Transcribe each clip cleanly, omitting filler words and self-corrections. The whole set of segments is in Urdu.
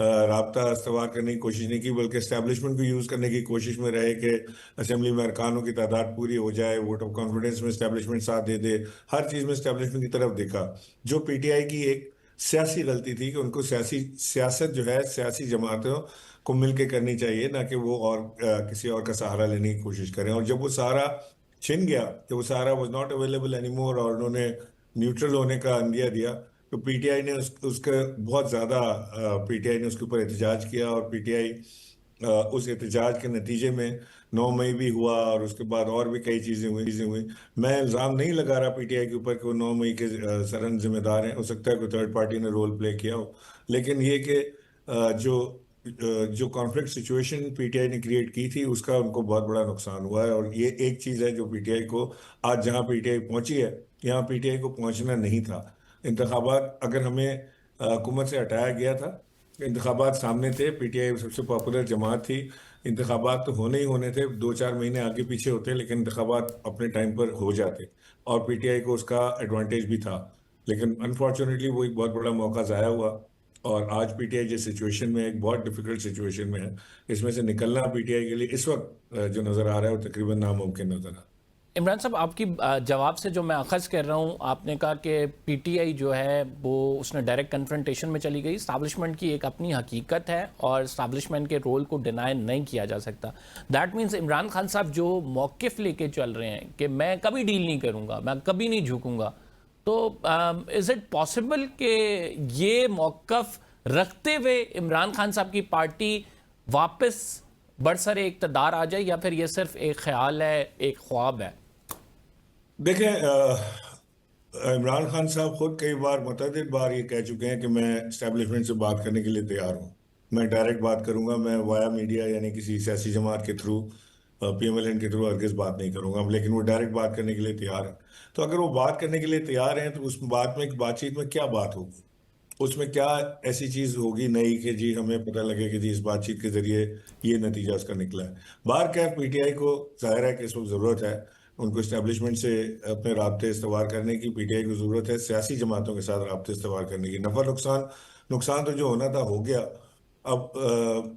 رابطہ استوار کرنے کی کوشش نہیں کی، بلکہ اسٹیبلشمنٹ کو یوز کرنے کی کوشش میں رہے کہ اسمبلی میں ارکانوں کی تعداد پوری ہو جائے، ووٹ آف کانفیڈنس میں اسٹیبلشمنٹ ساتھ دے دے، ہر چیز میں اسٹیبلشمنٹ کی طرف دیکھا، جو پی ٹی آئی کی ایک سیاسی غلطی تھی کہ ان کو سیاست جو ہے سیاسی جماعتوں کو مل کے کرنی چاہیے، نہ کہ وہ اور کسی اور کا سہارا لینے کی کوشش کریں. اور جب وہ سہارا چھن گیا، کہ وہ سہارا was not available any more, اور انہوں نے نیوٹرل ہونے کا عندیہ دیا، تو پی ٹی آئی نے اس کا بہت زیادہ پی ٹی آئی نے اس کے اوپر احتجاج کیا، اور پی ٹی آئی اس احتجاج کے نتیجے میں 9 مئی بھی ہوا، اور اس کے بعد اور بھی کئی چیزیں ہوئیں. میں الزام نہیں لگا رہا پی ٹی آئی کے اوپر کہ وہ 9 مئی کے سرن ذمہ دار ہیں، ہو سکتا ہے کوئی تھرڈ پارٹی نے رول پلے کیا ہو، لیکن یہ کہ جو کانفلکٹ سچویشن پی ٹی آئی نے کریٹ کی تھی، اس کا ان کو بہت بڑا نقصان ہوا ہے. اور یہ ایک چیز ہے جو پی ٹی آئی کو آج جہاں پی ٹی آئی پہنچی ہے، یہاں پی ٹی آئی کو پہنچنا نہیں تھا. انتخابات اگر ہمیں حکومت سے ہٹایا گیا تھا، انتخابات سامنے تھے، پی ٹی آئی سب سے پاپولر جماعت تھی، انتخابات تو ہونے ہی ہونے تھے، 2-4 مہینے آگے پیچھے ہوتے لیکن انتخابات اپنے ٹائم پر ہو جاتے، اور پی ٹی آئی کو اس کا ایڈوانٹیج بھی تھا. لیکن انفارچونیٹلی وہ ایک بہت بڑا موقع ضائع ہوا، اور آج پی ٹی آئی جس سچویشن میں، ایک بہت ڈیفیکلٹ سچویشن میں ہے، اس میں سے نکلنا پی ٹی آئی کے لیے اس وقت جو نظر آ رہا ہے وہ تقریباً ناممکن نظر آ رہا ہے. عمران صاحب، آپ کی جواب سے جو میں اخذ کر رہا ہوں، آپ نے کہا کہ پی ٹی آئی جو ہے وہ اس نے ڈائریکٹ کنفرنٹیشن میں چلی گئی. اسٹیبلشمنٹ کی ایک اپنی حقیقت ہے اور اسٹیبلشمنٹ کے رول کو ڈینائی نہیں کیا جا سکتا. دیٹ مینس عمران خان صاحب جو موقف لے کے چل رہے ہیں کہ میں کبھی ڈیل نہیں کروں گا، میں کبھی نہیں جھکوں گا، تو از اٹ پاسبل کہ یہ موقف رکھتے ہوئے عمران خان صاحب کی پارٹی واپس برسر اقتدار آ جائے، یا پھر یہ صرف ایک خیال ہے، ایک خواب ہے؟ دیکھیں، عمران خان صاحب خود کئی بار متعدد بار یہ کہہ چکے ہیں کہ میں اسٹیبلشمنٹ سے بات کرنے کے لیے تیار ہوں، میں ڈائریکٹ بات کروں گا، میں وایا میڈیا یعنی کسی سیاسی جماعت کے through, P M L N کے تھرو ہرگز بات نہیں کروں گا، لیکن وہ ڈائریکٹ بات کرنے کے لیے تیار ہیں. تو اگر وہ بات کرنے کے لیے تیار ہیں تو اس بات چیت میں کیا بات ہوگی، اس میں کیا ایسی چیز ہوگی نئی کہ جی ہمیں پتہ لگے کہ جی اس بات چیت کے ذریعے یہ نتیجہ اس کا نکلا ہے. بہرکیف پی ٹی آئی کو ظاہر ہے کہ اس وقت ضرورت ہے، ان کو اسٹیبلشمنٹ سے اپنے رابطے استوار کرنے کی، پی ٹی آئی کو ضرورت ہے سیاسی جماعتوں کے ساتھ رابطے استوار کرنے کی. نفع نقصان تو جو ہونا تھا ہو گیا. اب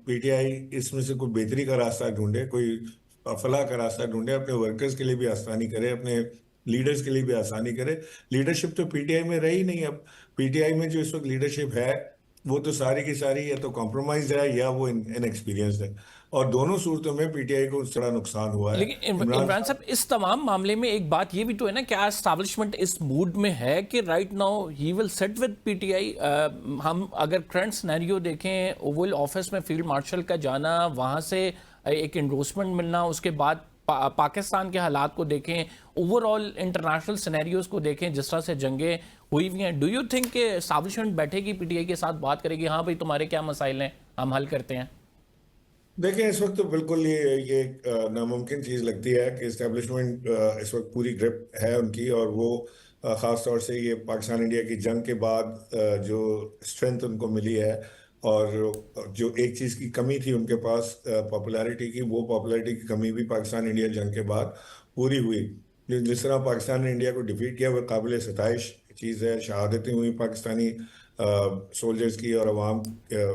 پی ٹی آئی اس میں سے کوئی بہتری کا راستہ ڈھونڈے، کوئی فلاح کا راستہ ڈھونڈے، اپنے ورکرز کے لیے بھی آسانی کرے، اپنے لیڈرز کے لیے بھی آسانی کرے. لیڈرشپ تو پی ٹی آئی میں رہی نہیں. اب پی ٹی آئی میں جو اس وقت لیڈرشپ ہے وہ تو ساری کی ساری یا تو کمپرومائز ہے یا وہ ان ایکسپیرینسڈ ہے، اور دونوں صورتوں میں پی ٹی آئی کو اس طرح نقصان ہوا ہے. لیکن عمران صاحب، اس تمام معاملے میں ایک بات یہ بھی تو ہے نا کہ آج اسٹیبلشمنٹ اس موڈ میں ہے کہ right now he will sit with P T I. ہم اگر کرنٹ سینیریو دیکھیں، اوول آفس میں فیلڈ مارشل کا جانا، وہاں سے ایک انڈورسمنٹ ملنا، اس کے بعد پاکستان کے حالات کو دیکھیں، اوور آل انٹرنیشنل سینیریوز کو دیکھیں، جس طرح سے جنگیں ہوئی ہوئی ہیں، ڈو یو تھنک کہ اسٹیبلشمنٹ بیٹھے گی پی ٹی آئی کے ساتھ بات کرے گی، ہاں بھائی تمہارے کیا مسائل ہیں، ہم حل کرتے ہیں؟ دیکھیں، اس وقت تو بالکل یہ ایک ناممکن چیز لگتی ہے کہ اسٹیبلشمنٹ اس وقت پوری گرپ ہے ان کی، اور وہ خاص طور سے یہ پاکستان انڈیا کی جنگ کے بعد جو اسٹرینتھ ان کو ملی ہے، اور جو ایک چیز کی کمی تھی ان کے پاس پاپولیرٹی کی، وہ پاپولیرٹی کی کمی بھی پاکستان انڈیا جنگ کے بعد پوری ہوئی. جس طرح پاکستان نے انڈیا کو ڈیفیٹ کیا وہ قابل ستائش چیز ہے. شہادتیں ہوئی پاکستانی سولجرز کی، اور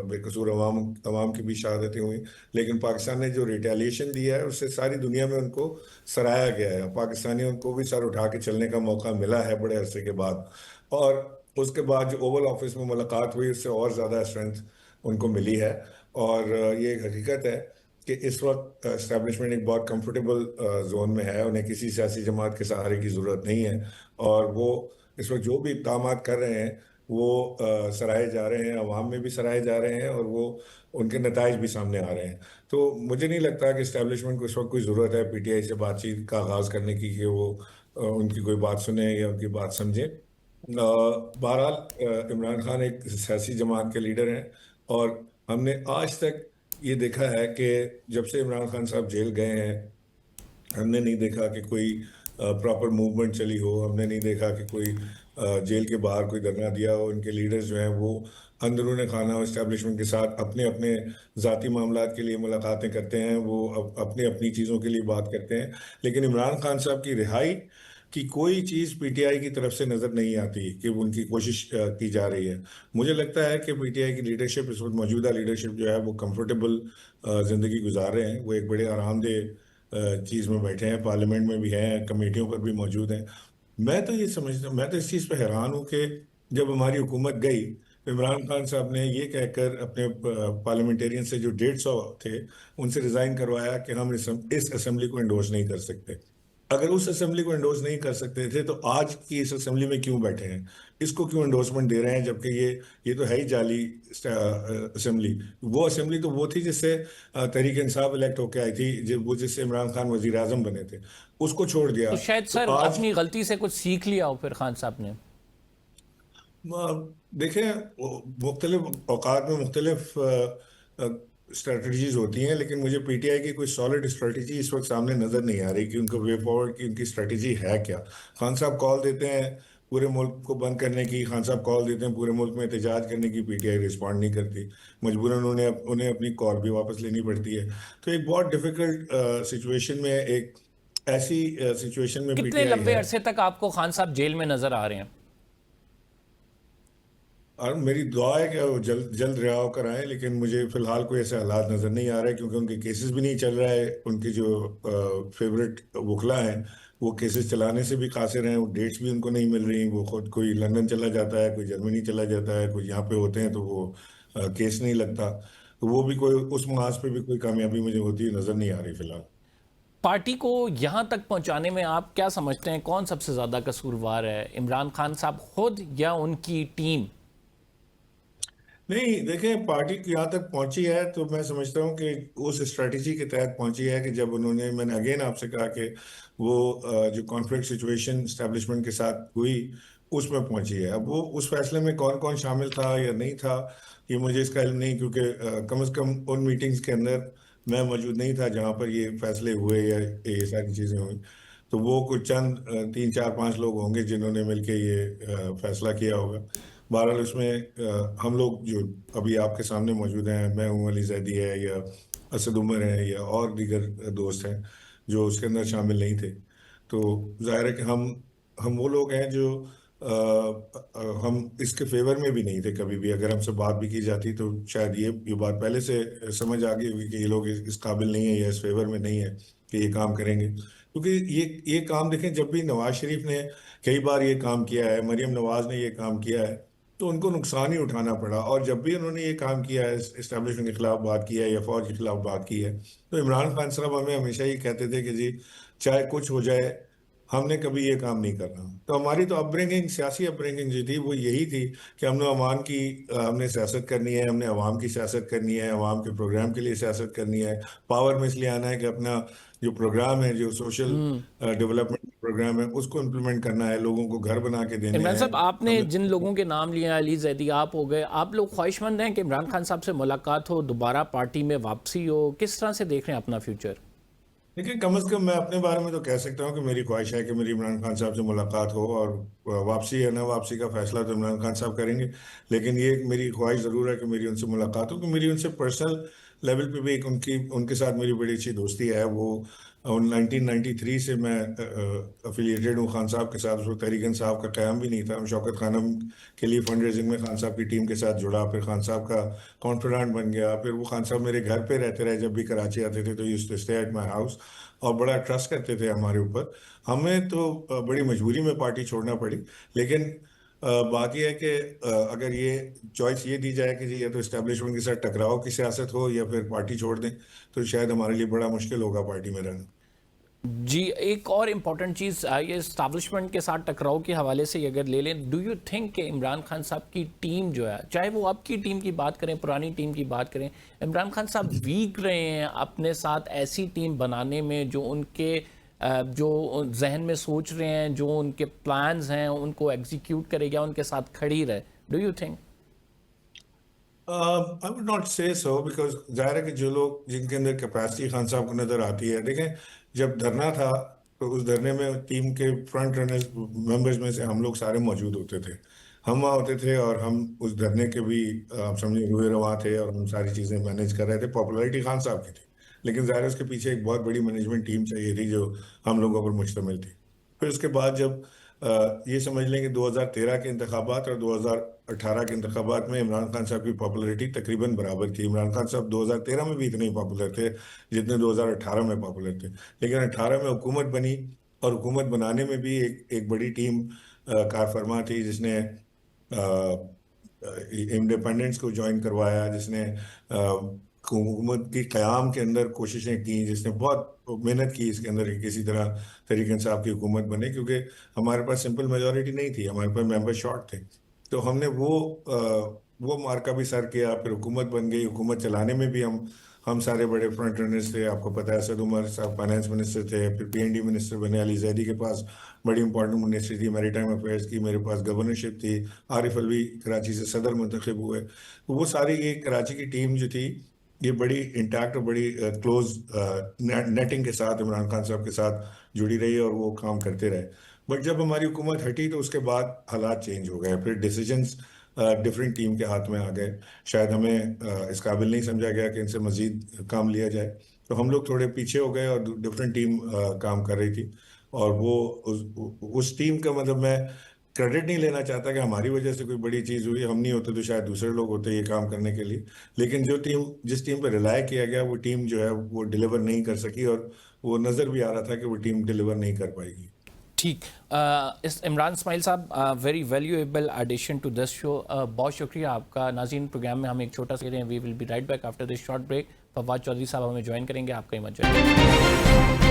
بے قصور عوام کی بھی شہادتیں ہوئیں، لیکن پاکستان نے جو ریٹیلیشن دیا ہے اس سے ساری دنیا میں ان کو سراہا گیا ہے. پاکستانیوں کو بھی سر اٹھا کے چلنے کا موقع ملا ہے بڑے عرصے کے بعد، اور اس کے بعد جو اوول آفس میں ملاقات ہوئی اس سے اور زیادہ اسٹرینتھ ان کو ملی ہے. اور یہ ایک حقیقت ہے کہ اس وقت اسٹیبلشمنٹ ایک بہت کمفرٹیبل زون میں ہے، انہیں کسی سیاسی جماعت کے سہارے کی ضرورت نہیں ہے، اور وہ اس وقت جو بھی اقدامات کر رہے ہیں وہ سرائے جا رہے ہیں، عوام میں بھی سرائے جا رہے ہیں، اور وہ ان کے نتائج بھی سامنے آ رہے ہیں. تو مجھے نہیں لگتا کہ اسٹیبلشمنٹ کو اس وقت کوئی ضرورت ہے پی ٹی آئی سے بات چیت کا آغاز کرنے کی کہ وہ ان کی کوئی بات سنیں یا ان کی بات سمجھیں. بہرحال عمران خان ایک سیاسی جماعت کے لیڈر ہیں، اور ہم نے آج تک یہ دیکھا ہے کہ جب سے عمران خان صاحب جیل گئے ہیں، ہم نے نہیں دیکھا کہ کوئی پراپر موومنٹ چلی ہو، ہم نے نہیں دیکھا کہ کوئی جیل کے باہر کوئی دھرنا دیا ہو. ان کے لیڈرز جو ہیں وہ اندرون خانہ اسٹیبلشمنٹ کے ساتھ اپنے اپنے ذاتی معاملات کے لیے ملاقاتیں کرتے ہیں، وہ اپنی اپنی چیزوں کے لیے بات کرتے ہیں. لیکن عمران خان صاحب کی رہائی کہ کوئی چیز پی ٹی آئی کی طرف سے نظر نہیں آتی کہ ان کی کوشش کی جا رہی ہے. مجھے لگتا ہے کہ پی ٹی آئی کی لیڈرشپ اس وقت موجودہ لیڈرشپ جو ہے وہ کمفرٹیبل زندگی گزار رہے ہیں. وہ ایک بڑے آرام دہ چیز میں بیٹھے ہیں, پارلیمنٹ میں بھی ہیں, کمیٹیوں پر بھی موجود ہیں. میں تو یہ سمجھتا ہوں, میں تو اس چیز پہ حیران ہوں کہ جب ہماری حکومت گئی, عمران خان صاحب نے یہ کہہ کر اپنے پارلیمنٹیرین سے جو 150 تھے ان سے ریزائن کروایا کہ ہم اس اسمبلی کو انڈورس نہیں کر سکتے. اگر اس اسمبلی کو انڈورس نہیں کر سکتے تھے تو آج کی اس اسمبلی میں کیوں بیٹھے ہیں, اس کو کیوں انڈورسمنٹ دے رہے ہیں, جبکہ یہ تو ہے ہی جعلی اسمبلی. وہ اسمبلی تو وہ تھی جس سے تحریک انصاف الیکٹ ہو کے آئی تھی, جس سے عمران خان وزیر اعظم بنے تھے, اس کو چھوڑ دیا. تو شاید تو سر آج اپنی غلطی سے کچھ سیکھ لیا ہو پھر خان صاحب نے. دیکھیں, مختلف اوقات میں مختلف اسٹریٹجیز ہوتی ہیں, لیکن مجھے پی ٹی آئی کی کوئی سالڈ اسٹریٹجی اس وقت سامنے نظر نہیں آ رہی کہ ان کا وے فارورڈ کی ان کی اسٹریٹجی ہے کیا. خان صاحب کال دیتے ہیں پورے ملک کو بند کرنے کی, خان صاحب کال دیتے ہیں پورے ملک میں احتجاج کرنے کی, پی ٹی آئی رسپونڈ نہیں کرتی, مجبوراً انہیں اپنی کال بھی واپس لینی پڑتی ہے. تو ایک بہت ڈیفیکلٹ سچویشن میں, ایک ایسی سچویشن میں پی کتنے ٹی آئی لمبے ہے. عرصے تک آپ کو خان صاحب جیل میں نظر آ رہے ہیں؟ اور میری دعا ہے کہ وہ جلد جلد رہا ہو کر آئیں, لیکن مجھے فی الحال کوئی ایسے حالات نظر نہیں آ رہے, کیونکہ ان کے کیسز بھی نہیں چل رہا ہے. ان کے جو فیوریٹ وکلا ہیں وہ کیسز چلانے سے بھی قاصر ہیں, وہ ڈیٹس بھی ان کو نہیں مل رہی. وہ خود کوئی لندن چلا جاتا ہے, کوئی جرمنی چلا جاتا ہے, کوئی یہاں پہ ہوتے ہیں تو وہ کیس نہیں لگتا. تو وہ بھی کوئی اس محاذ پہ بھی کوئی کامیابی مجھے ہوتی نظر نہیں آ رہی فی الحال. پارٹی کو یہاں تک پہنچانے میں آپ کیا سمجھتے ہیں کون سب سے زیادہ قصوروار ہے, عمران خان صاحب خود یا ان کی ٹیم؟ نہیں, دیکھیں, پارٹی یہاں تک پہنچی ہے تو میں سمجھتا ہوں کہ اس اسٹریٹجی کے تحت پہنچی ہے کہ جب انہوں نے, میں نے اگین آپ سے کہا کہ وہ جو کانفلکٹ سچویشن اسٹیبلشمنٹ کے ساتھ ہوئی اس میں پہنچی ہے. اب وہ اس فیصلے میں کون کون شامل تھا یا نہیں تھا یہ مجھے اس کا علم نہیں, کیونکہ کم از کم ان میٹنگز کے اندر میں موجود نہیں تھا جہاں پر یہ فیصلے ہوئے یا یہ ساری چیزیں ہوئیں. تو وہ کچھ چند 3 4 5 لوگ ہوں گے جنہوں نے مل کے یہ فیصلہ کیا ہوگا. بہرحال اس میں ہم لوگ جو ابھی آپ کے سامنے موجود ہیں, میں ہوں, علی زیدی ہے یا اسد عمر ہیں یا اور دیگر دوست ہیں جو اس کے اندر شامل نہیں تھے. تو ظاہر ہے کہ ہم وہ لوگ ہیں جو ہم اس کے فیور میں بھی نہیں تھے کبھی بھی. اگر ہم سے بات بھی کی جاتی تو شاید یہ بات پہلے سے سمجھ آ گئی ہوگی کہ یہ لوگ اس قابل نہیں ہے یا اس فیور میں نہیں ہے کہ یہ کام کریں گے. کیونکہ یہ کام دیکھیں, جب بھی نواز شریف نے کئی بار یہ کام کیا ہے, مریم نواز نے یہ کام کیا ہے, تو ان کو نقصان ہی اٹھانا پڑا. اور جب بھی انہوں نے یہ کام کیا ہے, اسٹیبلشمنٹ کے خلاف بات کی ہے یا فوج کے خلاف بات کی ہے, تو عمران خان صاحب ہمیں ہمیشہ یہ کہتے تھے کہ جی چاہے کچھ ہو جائے ہم نے کبھی یہ کام نہیں کرنا. تو ہماری تو اپ برنگنگ, سیاسی اپ برنگنگ جو تھی وہ یہی تھی کہ ہم نے سیاست کرنی ہے, ہم نے عوام کی سیاست کرنی ہے, عوام کے پروگرام کے لیے سیاست کرنی ہے. پاور میں اس لیے آنا ہے کہ اپنا جو پروگرام ہے, جو سوشل ڈیولپمنٹ پروگرام ہے, اس کو امپلیمنٹ کرنا ہے, لوگوں کو گھر بنا کے دینے عمران ہیں. صاحب, آپ نے جن لوگوں کے نام لیے ہیں, علی زیدی آپ ہو گئے, آپ لوگ خواہش مند ہیں کہ عمران خان صاحب سے ملاقات ہو, دوبارہ پارٹی میں واپسی ہو, کس طرح سے دیکھ رہے ہیں اپنا فیوچر؟ دیکھیں, کم از کم میں اپنے بارے میں تو کہہ سکتا ہوں کہ میری خواہش ہے کہ میری عمران خان صاحب سے ملاقات ہو, اور واپسی یا نہ واپسی کا فیصلہ تو عمران خان صاحب کریں گے. لیکن یہ میری خواہش ضرور ہے کہ میری ان سے ملاقات ہو, کہ میری ان سے پرسنل لیول پہ بھی ایک ان کے ساتھ میری بڑی اچھی دوستی ہے. وہ 1993 سے میں افیلیٹڈ ہوں خان صاحب کے ساتھ. اس وقت تحریک انصاف کا قیام بھی نہیں تھا. شوکت خانم کے لیے فنڈ ریزنگ میں خان صاحب کی ٹیم کے ساتھ جڑا, پھر خان صاحب کا کانفیڈنٹ بن گیا. پھر وہ خان صاحب میرے گھر پہ رہتے رہے, جب بھی کراچی آتے تھے تو used to stay at my house, اور بڑا ٹرسٹ کرتے تھے ہمارے اوپر. ہمیں تو بڑی مجبوری میں پارٹی چھوڑنا پڑی, لیکن بات یہ ہے کہ اگر یہ چوائس یہ دی جائے کہ جی یا تو اسٹیبلشمنٹ کے ساتھ ٹکراؤ کی سیاست ہو یا پھر پارٹی چھوڑ دیں, تو شاید ہمارے لیے بڑا مشکل ہوگا پارٹی میں رہنا. جی, ایک اور امپورٹنٹ چیز یہ اسٹیبلشمنٹ کے ساتھ ٹکراؤ کے حوالے سے اگر لے لیں, ڈو یو تھنک کہ عمران خان صاحب کی ٹیم جو ہے, چاہے وہ اب کی ٹیم کی بات کریں, پرانی ٹیم کی بات کریں, عمران خان صاحب ویک رہے ہیں اپنے ساتھ ایسی ٹیم بنانے میں جو ان کے جو ذہن میں سوچ رہے ہیں, جو ان کے پلانز ہیں ان کو ایگزیکیوٹ کرے گا, ان کے ساتھ کھڑی رہے؟ Do you think? I would not say so, because ظاہر ہے کہ جو لوگ جن کے اندر کیپیسٹی خان صاحب کو نظر آتی ہے, دیکھیں جب دھرنا تھا تو اس دھرنے میں ٹیم کے فرنٹ رنرز ممبرز میں سے ہم لوگ سارے موجود ہوتے تھے. ہم وہاں ہوتے تھے اور ہم اس دھرنے کے بھی آپ سمجھے روئے رواں تھے, اور ہم ساری چیزیں مینیج کر رہے تھے. پاپولیرٹی خان صاحب کی تھی, لیکن ظاہر ہے اس کے پیچھے ایک بہت بڑی مینجمنٹ ٹیم چاہیے تھی جو ہم لوگوں پر مشتمل تھی. پھر اس کے بعد جب یہ سمجھ لیں کہ 2013 کے انتخابات اور 2018 کے انتخابات میں عمران خان صاحب کی پاپولرٹی تقریباً برابر تھی. عمران خان صاحب 2013 میں بھی اتنے ہی پاپولر تھے جتنے 2018 میں پاپولر تھے, لیکن 18 میں حکومت بنی, اور حکومت بنانے میں بھی ایک بڑی ٹیم کار فرما تھی جس نے انڈیپینڈنس کو جوائن کروایا, جس نے حکومت کی قیام کے اندر کوششیں کی, جس نے بہت محنت کی اس کے اندر کہ کسی طرح طریق انصاف کی حکومت بنے, کیونکہ ہمارے پاس سمپل میجورٹی نہیں تھی, ہمارے پاس ممبر شارٹ تھے. تو ہم نے وہ مارکا بھی سر کیا, پھر حکومت بن گئی. حکومت چلانے میں بھی ہم سارے بڑے فرنٹ رنرز تھے. آپ کو پتہ ہے اسد عمر صاحب فائنانس منسٹر تھے, پھر پی این ڈی منسٹر بنے, علی زیدی کے پاس بڑی امپورٹنٹ منسٹری تھی میری ٹائم افیئرس کی, میرے پاس گورنرشپ تھی, عارف الوی کراچی سے صدر منتخب ہوئے. وہ ساری یہ کراچی کی ٹیم جو تھی یہ بڑی انٹیکٹ اور بڑی کلوز نیٹنگ کے ساتھ عمران خان صاحب کے ساتھ جڑی رہی اور وہ کام کرتے رہے. بٹ جب ہماری حکومت ہٹی تو اس کے بعد حالات چینج ہو گئے, پھر ڈیسیجنز ڈفرینٹ ٹیم کے ہاتھ میں آ گئے. شاید ہمیں اس قابل نہیں سمجھا گیا کہ ان سے مزید کام لیا جائے, تو ہم لوگ تھوڑے پیچھے ہو گئے اور ڈفرینٹ ٹیم کام کر رہی تھی. اور وہ اس ٹیم کا مطلب میں کریڈٹ نہیں لینا چاہتا کہ ہماری وجہ سے کوئی بڑی چیز ہوئی, ہم نہیں ہوتے تو شاید دوسرے لوگ ہوتے یہ کام کرنے کے لیے, لیکن جس ٹیم پہ ریلائی کیا گیا وہ ٹیم جو ہے وہ ڈیلیور نہیں کر سکی, اور وہ نظر بھی آ رہا تھا کہ وہ ٹیم ڈیلیور نہیں کر پائے گی. ٹھیک, اس عمران اسماعیل صاحب very valuable addition to this show. بہت شکریہ آپ کا. ناظرین, پروگرام میں ہم ایک چھوٹا سا we will be right back after this short break. Fawad Chaudhry صاحب ہمیں جوائن کریں گے, آپ کہیں مت جائیں.